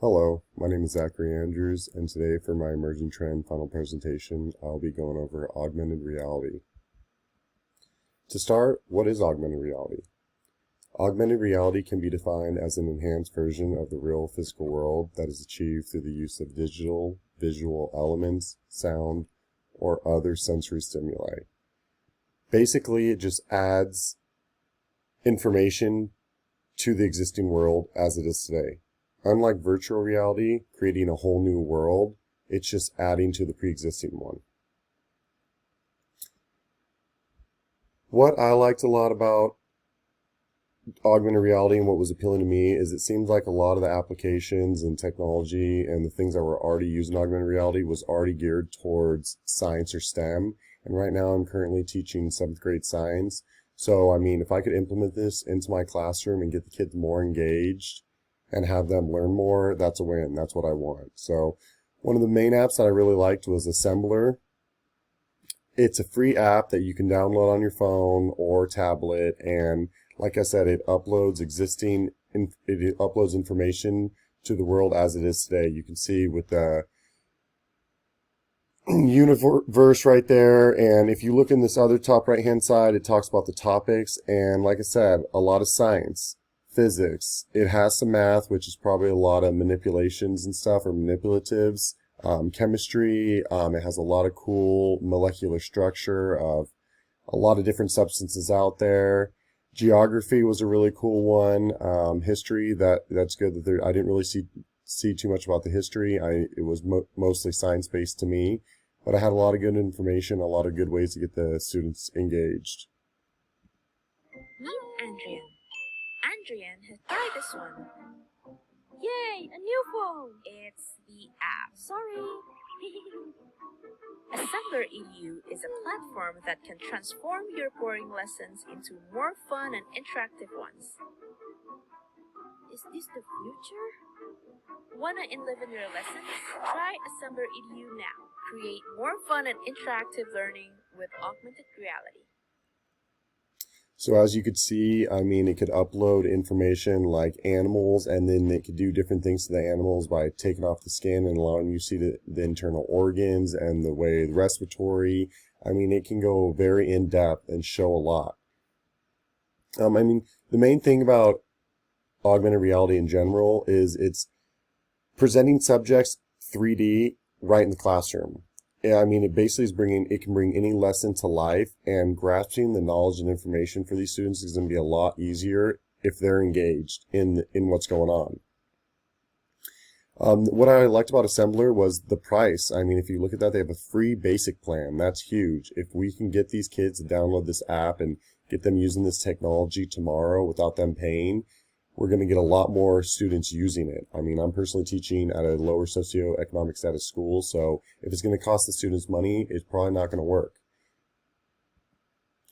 Hello, my name is Z.Andrews, and today for my Emerging Trend final presentation, I'll be going over augmented reality. To start, what is augmented reality? Augmented reality can be defined as an enhanced version of the real physical world that is achieved through the use of digital, visual elements, sound, or other sensory stimuli. Basically, it just adds information to the existing world as it is today. Unlike virtual reality, creating a whole new world, it's just adding to the pre-existing one. What I liked a lot about augmented reality and what was appealing to me is it seems like a lot of the applications and technology and the things that were already used in augmented reality was already geared towards science or STEM. And right now I'm currently teaching 7th grade science. So, if I could implement this into my classroom and get the kids more engaged and have them learn more, that's a win. That's what I want. So one of the main apps that I really liked was Assembler. It's a free app that you can download on your phone or tablet, and like I said, it uploads information to the world as it is today. You can see with the universe right there, and if you look in this other top right hand side, it talks about the topics, and like I said, a lot of science, physics. It has some math, which is probably a lot of manipulations and stuff, or manipulatives. Chemistry, it has a lot of cool molecular structure of a lot of different substances out there. Geography was a really cool one. History, that's good. I didn't really see too much about the history. It was mostly science-based to me, but I had a lot of good information, a lot of good ways to get the students engaged. Meet Andrian. Andrian has tried this one. Yay, a new phone! It's the app. Sorry. Assembler EU is a platform that can transform your boring lessons into more fun and interactive ones. Is this the future? Wanna enliven your lessons? Try Assembler EU now. Create more fun and interactive learning with augmented reality. So as you could see, it could upload information like animals, and then it could do different things to the animals by taking off the skin and allowing you to see the internal organs and the way the respiratory. It can go very in-depth and show a lot. The main thing about augmented reality in general is it's presenting subjects 3D right in the classroom. It basically it can bring any lesson to life, and grasping the knowledge and information for these students is going to be a lot easier if they're engaged in what's going on. What I liked about Assembler was the price. If you look at that, they have a free basic plan. That's huge. If we can get these kids to download this app and get them using this technology tomorrow without them paying, we're going to get a lot more students using it. I'm personally teaching at a lower socioeconomic status school, so if it's going to cost the students money, it's probably not going to work.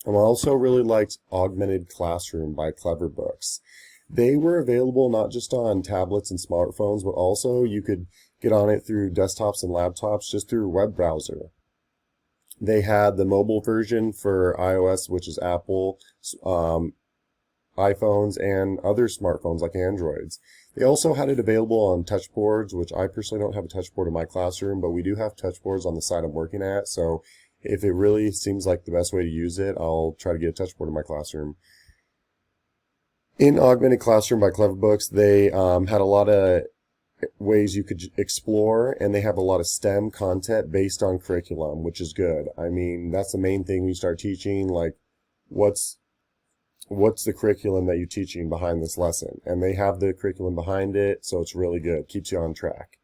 I also really liked Augmented Classroom by Cleverbooks. They were available not just on tablets and smartphones, but also you could get on it through desktops and laptops just through a web browser. They had the mobile version for iOS, which is Apple, iPhones, and other smartphones like Androids. They also had it available on touchboards, which I personally don't have a touchboard in my classroom, but we do have touchboards on the site I'm working at, so if it really seems like the best way to use it, I'll try to get a touchboard in my classroom. In Augmented Classroom by Cleverbooks, they had a lot of ways you could explore, and they have a lot of STEM content based on curriculum, which is good. That's the main thing when you start teaching, like what's the curriculum that you're teaching behind this lesson? And they have the curriculum behind it, so it's really good. Keeps you on track.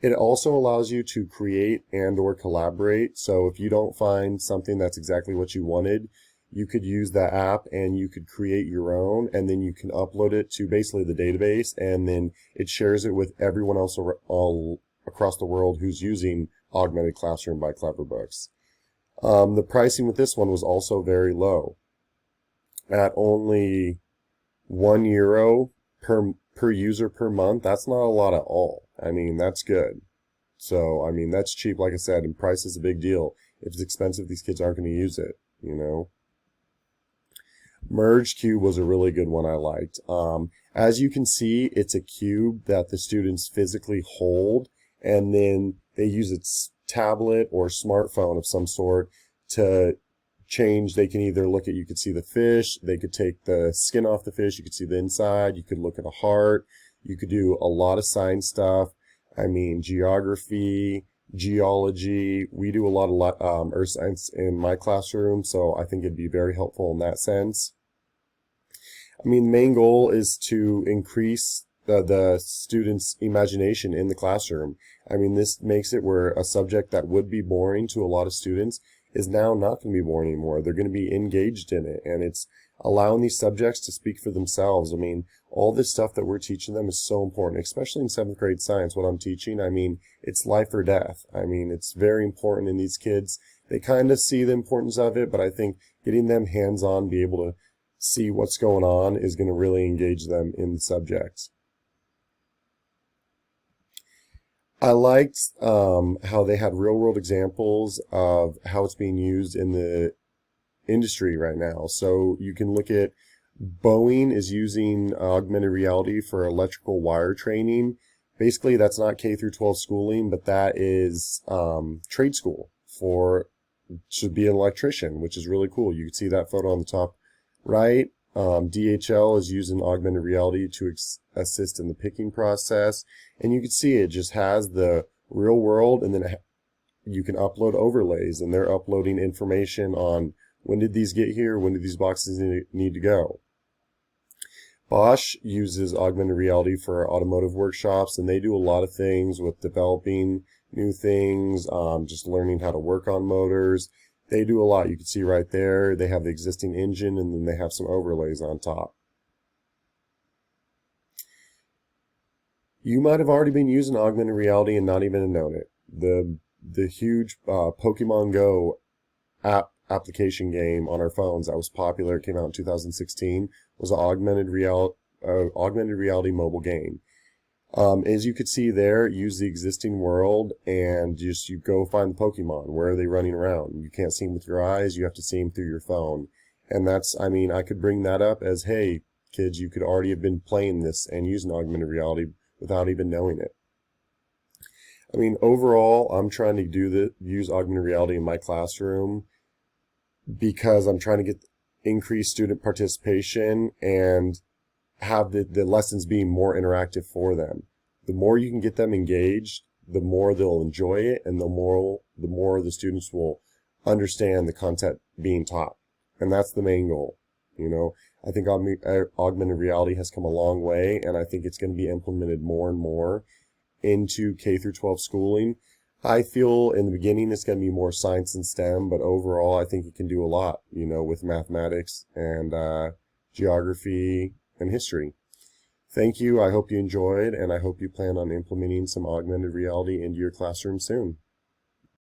It also allows you to create and or collaborate. So if you don't find something that's exactly what you wanted, you could use that app and you could create your own, and then you can upload it to basically the database, and then it shares it with everyone else all across the world who's using Augmented Classroom by Cleverbooks. The pricing with this one was also very low, at only €1 per user per month. That's not a lot at all. That's good. So, that's cheap, like I said, and price is a big deal. If it's expensive, these kids aren't going to use it, Merge cube was a really good one I liked. As you can see, it's a cube that the students physically hold, and then they use its tablet or smartphone of some sort to change. They can either look at, you could see the fish, they could take the skin off the fish, you could see the inside, you could look at a heart, you could do a lot of science stuff. I mean, geography, geology. We do a lot of earth science in my classroom, so I think it'd be very helpful in that sense. I mean, the main goal is to increase the students' imagination in the classroom. I mean, this makes it where a subject that would be boring to a lot of students is now not going to be boring anymore. They're going to be engaged in it, and it's allowing these subjects to speak for themselves. I mean, all this stuff that we're teaching them is so important, especially in 7th grade science, what I'm teaching. I mean, it's life or death. I mean, it's very important in these kids. They kind of see the importance of it, but I think getting them hands-on, be able to see what's going on is going to really engage them in the subjects. I liked how they had real-world examples of how it's being used in the industry right now. So you can look at Boeing is using augmented reality for electrical wire training. Basically, that's not K through 12 schooling, but that is trade school for to be an electrician, which is really cool. You can see that photo on the top right. DHL is using augmented reality to assist in the picking process, and you can see it just has the real world, and then you can upload overlays, and they're uploading information on when did these get here, when did these boxes need to go. Bosch uses augmented reality for automotive workshops, and they do a lot of things with developing new things, just learning how to work on motors. They do a lot. You can see right there, they have the existing engine, and then they have some overlays on top. You might have already been using augmented reality and not even known it. The huge Pokemon Go application game on our phones that was popular, it came out in 2016, was an augmented reality mobile game. As you could see there, use the existing world and just you go find the Pokemon. Where are they running around? You can't see them with your eyes, you have to see them through your phone. And that's, I mean, I could bring that up as, hey, kids, you could already have been playing this and using augmented reality without even knowing it. I mean, overall, I'm trying to use augmented reality in my classroom because I'm trying to get increased student participation and have the lessons being more interactive for them. The more you can get them engaged, the more they'll enjoy it, and the more the students will understand the content being taught. And that's the main goal. You know, I think augmented reality has come a long way, and I think it's going to be implemented more and more into K through 12 schooling. I feel in the beginning it's going to be more science and STEM, but overall I think it can do a lot, you know, with mathematics and geography and history. Thank you. I hope you enjoyed, and I hope you plan on implementing some augmented reality into your classroom soon.